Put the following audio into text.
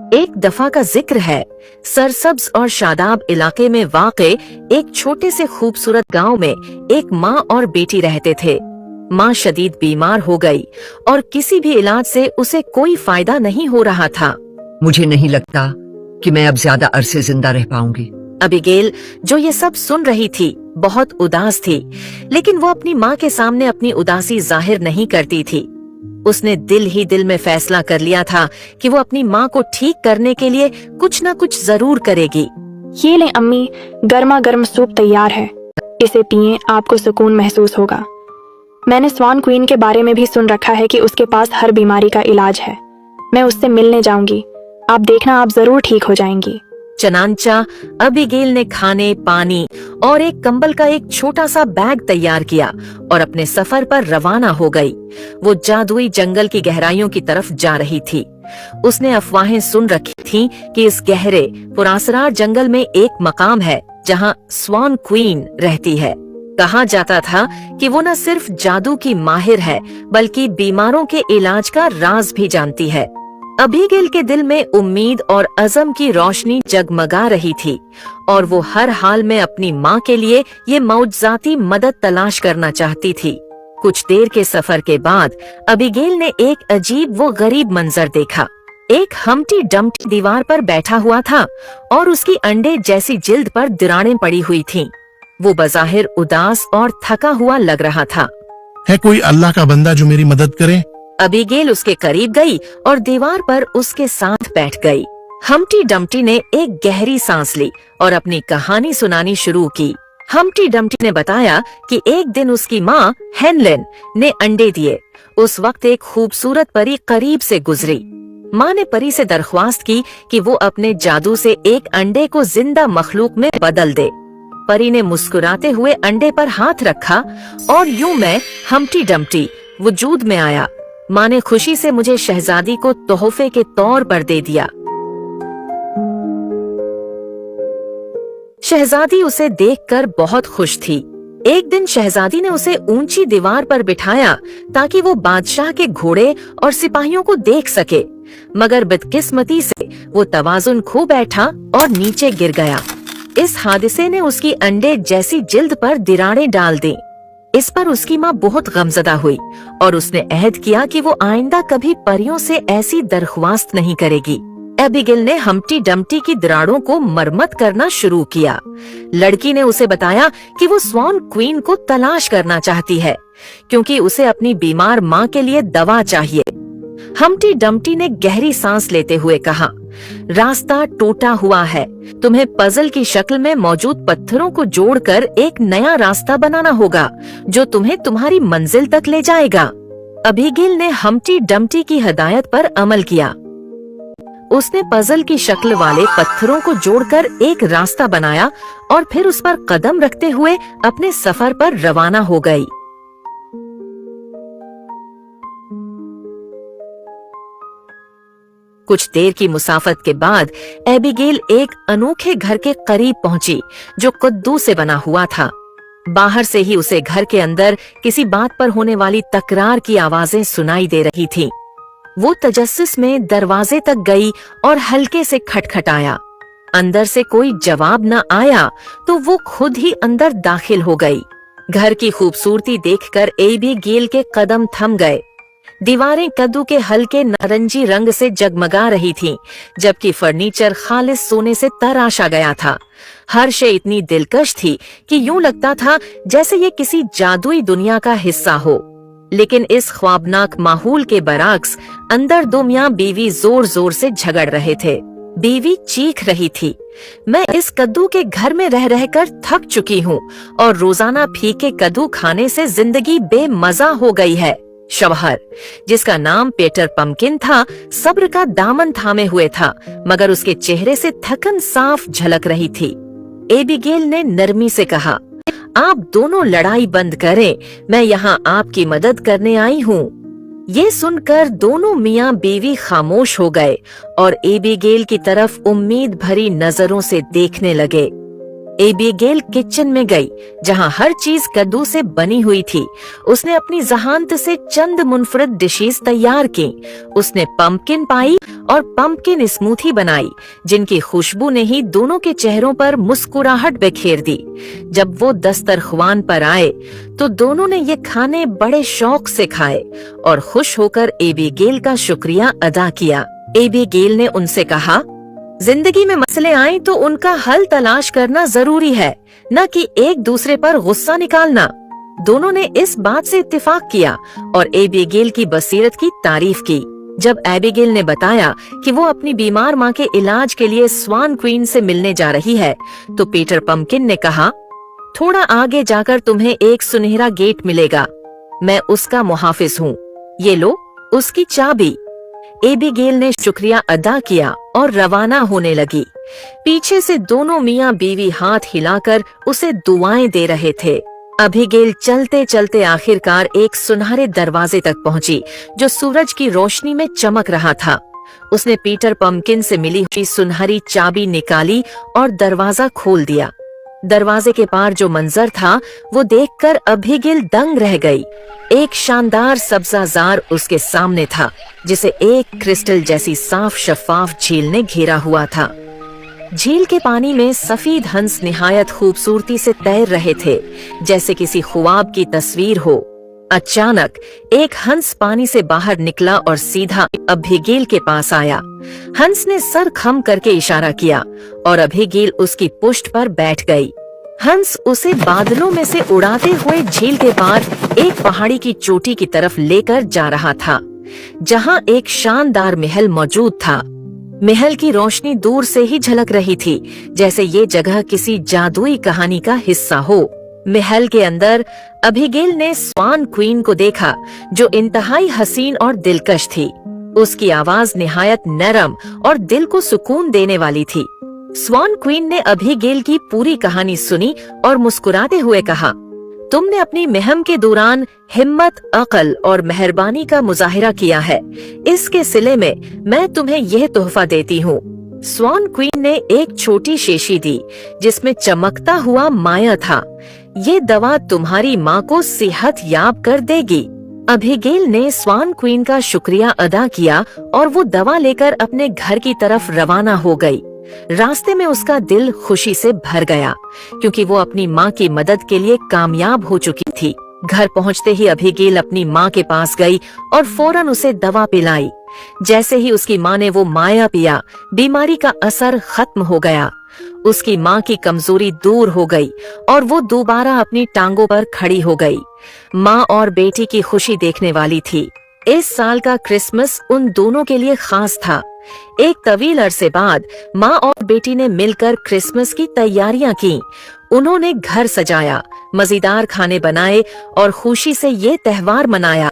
एक दफा का जिक्र है, सरसब्ज और शादाब इलाके में वाक़े एक छोटे से खूबसूरत गांव में एक माँ और बेटी रहते थे। माँ शदीद बीमार हो गई और किसी भी इलाज से उसे कोई फायदा नहीं हो रहा था। मुझे नहीं लगता कि मैं अब ज्यादा अरसे जिंदा रह पाऊंगी। अबीगेल, जो ये सब सुन रही थी, बहुत उदास थी, लेकिन वो अपनी माँ के सामने अपनी उदासी जाहिर नहीं करती थी। उसने दिल ही दिल में फैसला कर लिया था कि वो अपनी माँ को ठीक करने के लिए कुछ न कुछ जरूर करेगी। ये ले अम्मी, गर्मा गर्म सूप तैयार है, इसे पिए, आपको सुकून महसूस होगा। मैंने स्वान क्वीन के बारे में भी सुन रखा है कि उसके पास हर बीमारी का इलाज है। मैं उससे मिलने जाऊंगी, आप देखना, आप जरूर ठीक हो जाएंगी। चनांचा अबीगेल ने खाने, पानी और एक कंबल का एक छोटा सा बैग तैयार किया और अपने सफर पर रवाना हो गई। वो जादुई जंगल की गहराइयों की तरफ जा रही थी। उसने अफवाहें सुन रखी थीं कि इस गहरे पुरासरार जंगल में एक मकाम है जहां स्वान क्वीन रहती है। कहा जाता था कि वो न सिर्फ जादू की माहिर है, बल्कि बीमारों के इलाज का राज भी जानती है। अबीगेल के दिल में उम्मीद और अज़म की रोशनी जगमगा रही थी और वो हर हाल में अपनी माँ के लिए ये मौजज़ाती मदद तलाश करना चाहती थी। कुछ देर के सफर के बाद अबीगेल ने एक अजीब वो गरीब मंजर देखा। एक हम्टी डम्टी दीवार पर बैठा हुआ था और उसकी अंडे जैसी जिल्द पर दिराड़ें पड़ी हुई थीं। वो बज़ाहिर उदास और थका हुआ लग रहा था। है कोई अल्लाह का बंदा जो मेरी मदद करे? अबीगेल उसके करीब गई और दीवार पर उसके साथ बैठ गई। हम्टी डम्टी ने एक गहरी सांस ली और अपनी कहानी सुनानी शुरू की। हम्टी डम्टी ने बताया कि एक दिन उसकी माँ हेनलेन ने अंडे दिए। उस वक्त एक खूबसूरत परी करीब से गुजरी। माँ ने परी से दरख्वास्त की कि वो अपने जादू से एक अंडे को जिंदा मखलूक में बदल दे। परी ने मुस्कुराते हुए अंडे पर हाथ रखा और यूं मैं हम्टी डम्टी वजूद में आया। माँ ने खुशी से मुझे शहजादी को तोहफे के तौर पर दे दिया। शहजादी उसे देखकर बहुत खुश थी। एक दिन शहजादी ने उसे ऊंची दीवार पर बिठाया ताकि वो बादशाह के घोड़े और सिपाहियों को देख सके, मगर बदकिस्मती से वो तवाजुन खो बैठा और नीचे गिर गया। इस हादसे ने उसकी अंडे जैसी जिल्द पर दिराड़ें डाल दी। इस पर उसकी माँ बहुत गमज़दा हुई और उसने अहद किया कि वो आइंदा कभी परियों से ऐसी दरख्वास्त नहीं करेगी। एबिगेल ने हम्टी डम्टी की दरारों को मरम्मत करना शुरू किया। लड़की ने उसे बताया कि वो स्वान क्वीन को तलाश करना चाहती है क्योंकि उसे अपनी बीमार माँ के लिए दवा चाहिए। हम्टी डम्टी ने गहरी सांस लेते हुए कहा, रास्ता टूटा हुआ है, तुम्हें पजल की शक्ल में मौजूद पत्थरों को जोड़कर एक नया रास्ता बनाना होगा जो तुम्हें तुम्हारी मंजिल तक ले जाएगा। अबीगेल ने हम्टी डम्टी की हिदायत पर अमल किया। उसने पजल की शक्ल वाले पत्थरों को जोड़कर एक रास्ता बनाया और फिर उस पर कदम रखते हुए अपने सफर पर रवाना हो गई। कुछ देर की मुसाफत के बाद एबिगेल एक अनोखे घर के करीब पहुंची जो कद्दू से बना हुआ था। बाहर से ही उसे घर के अंदर किसी बात पर होने वाली तकरार की आवाजें सुनाई दे रही थीं। वो तजस्सुस में दरवाजे तक गई और हल्के से खटखटाया। अंदर से कोई जवाब न आया तो वो खुद ही अंदर दाखिल हो गई। घर की खूबसूरती देखकर एबिगेल के कदम थम गए। दीवारें कद्दू के हल्के नारंगी रंग से जगमगा रही थीं, जबकि फर्नीचर खालिस सोने से तराशा गया था। हर शे इतनी दिलकश थी कि यूं लगता था जैसे ये किसी जादुई दुनिया का हिस्सा हो। लेकिन इस ख्वाबनाक माहौल के बरअक्स अंदर दो मियां बीवी जोर जोर से झगड़ रहे थे। बीवी चीख रही थी, मैं इस कद्दू के घर में रह रहकर थक चुकी हूँ और रोजाना फीके कद्दू खाने से जिंदगी बेमजा हो गई है। शौहर, जिसका नाम पीटर पम्पकिन था, सब्र का दामन थामे हुए था, मगर उसके चेहरे से थकन साफ झलक रही थी। एबिगेल ने नरमी से कहा, आप दोनों लड़ाई बंद करें, मैं यहाँ आपकी मदद करने आई हूँ। ये सुनकर दोनों मियाँ बीवी खामोश हो गए और एबिगेल की तरफ उम्मीद भरी नजरों से देखने लगे। एबिगेल किचन में गई, जहां हर चीज कद्दू से बनी हुई थी। उसने अपनी जहानत से चंद मुनफरद डिशेस तैयार की। उसने पंपकिन पाई और पंपकिन स्मूथी बनाई, जिनकी खुशबू ने ही दोनों के चेहरों पर मुस्कुराहट बिखेर दी। जब वो दस्तरख्वान पर आए तो दोनों ने ये खाने बड़े शौक से खाए और खुश होकर एबिगेल का शुक्रिया अदा किया। एबिगेल ने उनसे कहा, जिंदगी में मसले आए तो उनका हल तलाश करना जरूरी है, न कि एक दूसरे पर गुस्सा निकालना। दोनों ने इस बात से इत्तेफाक किया और एबिगेल की बसीरत की तारीफ की। जब एबिगेल ने बताया कि वो अपनी बीमार माँ के इलाज के लिए स्वान क्वीन से मिलने जा रही है, तो पीटर पंपकिन ने कहा, थोड़ा आगे जाकर तुम्हें एक सुनहरा गेट मिलेगा। मैं उसका मुहाफिज हूँ। ये लो उसकी चाबी। एबिगेल ने शुक्रिया अदा किया और रवाना होने लगी। पीछे से दोनों मियाँ बीवी हाथ हिलाकर उसे दुआएं दे रहे थे। एबिगेल चलते चलते आखिरकार एक सुनहरे दरवाजे तक पहुंची, जो सूरज की रोशनी में चमक रहा था। उसने पीटर पंपकिन से मिली हुई सुनहरी चाबी निकाली और दरवाजा खोल दिया। दरवाजे के पार जो मंजर था वो देखकर एबिगेल दंग रह गई। एक शानदार सब्जाजार उसके सामने था, जिसे एक क्रिस्टल जैसी साफ शफाफ झील ने घेरा हुआ था। झील के पानी में सफेद हंस निहायत खूबसूरती से तैर रहे थे, जैसे किसी ख्वाब की तस्वीर हो। अचानक एक हंस पानी से बाहर निकला और सीधा एबिगेल के पास आया। हंस ने सर खम करके इशारा किया और एबिगेल उसकी पुष्ट पर बैठ गई। हंस उसे बादलों में से उड़ाते हुए झील के पार एक पहाड़ी की चोटी की तरफ लेकर जा रहा था, जहां एक शानदार महल मौजूद था। महल की रोशनी दूर से ही झलक रही थी, जैसे ये जगह किसी जादुई कहानी का हिस्सा हो। महल के अंदर एबिगेल ने स्वान क्वीन को देखा, जो इंतहाई हसीन और दिलकश थी। उसकी आवाज निहायत नरम और दिल को सुकून देने वाली थी। स्वान क्वीन ने एबिगेल की पूरी कहानी सुनी और मुस्कुराते हुए कहा, तुमने अपनी मुहिम के दौरान हिम्मत, अक्ल और मेहरबानी का मुजाहिरा किया है। इसके सिले में मैं तुम्हें यह तोहफा देती हूँ। स्वान क्वीन ने एक छोटी शीशी दी, जिसमें चमकता हुआ माया था। ये दवा तुम्हारी माँ को सेहत याब कर देगी। एबिगेल ने स्वान क्वीन का शुक्रिया अदा किया और वो दवा लेकर अपने घर की तरफ रवाना हो गई। रास्ते में उसका दिल खुशी से भर गया, क्योंकि वो अपनी माँ की मदद के लिए कामयाब हो चुकी थी। घर पहुँचते ही एबिगेल अपनी माँ के पास गई और फौरन उसे दवा पिलाई। जैसे ही उसकी माँ ने वो माया पिया, बीमारी का असर खत्म हो गया। उसकी माँ की कमजोरी दूर हो गई और वो दोबारा अपनी टांगों पर खड़ी हो गई। माँ और बेटी की खुशी देखने वाली थी। इस साल का क्रिसमस उन दोनों के लिए खास था। एक तवील अरसे बाद माँ और बेटी ने मिलकर क्रिसमस की तैयारियां की। उन्होंने घर सजाया, मजेदार खाने बनाए और खुशी से ये त्योहार मनाया।